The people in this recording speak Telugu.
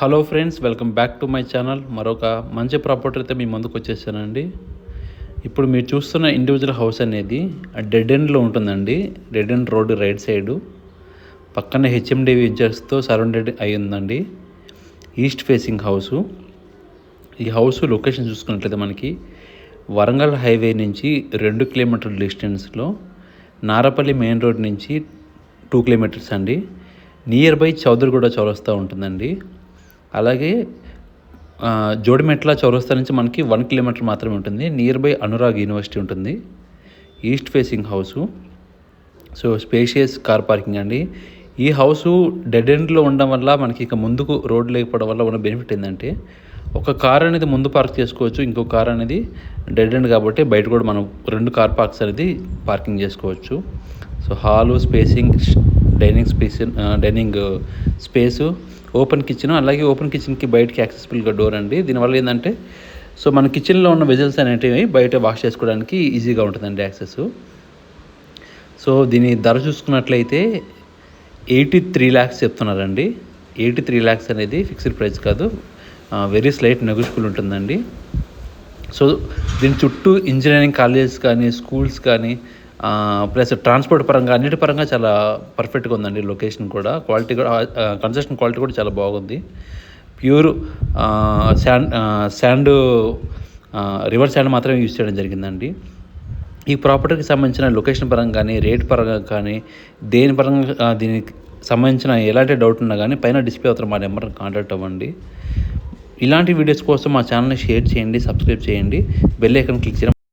Hello friends, welcome back to my channel. మరొక మంచి ప్రాపర్టీ అయితే మీ ముందుకు వచ్చేసానండి. ఇప్పుడు మీరు చూస్తున్న ఇండివిజువల్ హౌస్ అనేది డెడ్ ఎండ్లో ఉంటుందండి. Dead end road right side పక్కనే హెచ్ఎండి విజర్స్తో సరౌండెడ్ అయి ఉందండి. East facing house. ఈ హౌస్ లొకేషన్ చూసుకున్నట్లయితే మనకి వరంగల్ హైవే నుంచి 2 కిలోమీటర్ల డిస్టెన్స్లో, నారపల్లి మెయిన్ రోడ్ నుంచి 2 కిలోమీటర్స్ అండి. నియర్ బై చౌదరిగూడ చౌరస్తా ఉంటుందండి. అలాగే జోడిమెట్ల చౌరస్తా నుంచి మనకి 1 కిలోమీటర్ మాత్రమే ఉంటుంది. నియర్ బై అనురాగ్ యూనివర్సిటీ ఉంటుంది. East facing house. So spacious car parking అండి. ఈ హౌసు డెడ్ ఎండ్లో ఉండడం వల్ల మనకి ఇక ముందుకు రోడ్ లేకపోవడం వల్ల ఉన్న బెనిఫిట్ ఏంటంటే, ఒక కార్ అనేది ముందు పార్క్ చేసుకోవచ్చు, ఇంకో కార్ అనేది డెడ్ ఎండ్ కాబట్టి బయట కూడా మనం 2 కార్ పార్క్స్ అనేది పార్కింగ్ చేసుకోవచ్చు. So hall, spacing, dining space, open kitchen, అలాగే ఓపెన్ కిచెన్కి బయటకి యాక్సెసిబుల్గా డోర్ అండి. దీనివల్ల ఏంటంటే, సో మన కిచెన్లో ఉన్న వెజల్స్ అనేటివి బయట వాష్ చేసుకోవడానికి ఈజీగా ఉంటుందండి యాక్సెస్. సో దీని ధర చూసుకున్నట్లయితే 83 lakhs చెప్తున్నారండి. 83 lakhs అనేది ఫిక్స్డ్ ప్రైస్ కాదు, వెరీ స్లైట్ నెగోషియబుల్ ఉంటుందండి. సో దీని చుట్టూ ఇంజనీరింగ్ కాలేజెస్ కానీ, స్కూల్స్ కానీ, ప్లస్ ట్రాన్స్పోర్ట్ పరంగా, అన్నిటి పరంగా చాలా పర్ఫెక్ట్గా ఉందండి. లొకేషన్ కూడా, క్వాలిటీ కూడా, కన్స్ట్రక్షన్ క్వాలిటీ కూడా చాలా బాగుంది. ప్యూర్ శాండ్, రివర్ శాండ్ మాత్రమే యూజ్ చేయడం జరిగిందండి. ఈ ప్రాపర్టీకి సంబంధించిన లొకేషన్ పరంగా కానీ, రేట్ పరంగా కానీ, దేని పరంగా దీనికి సంబంధించిన ఎలాంటి డౌట్ ఉన్నా కానీ పైన డిస్ప్లే అవుతున్న మా నెంబర్ని కాంటాక్ట్ అవ్వండి. ఇలాంటి వీడియోస్ కోసం మా ఛానల్ని షేర్ చేయండి, సబ్స్క్రైబ్ చేయండి, బెల్ ఐకాన్ క్లిక్ చేయడం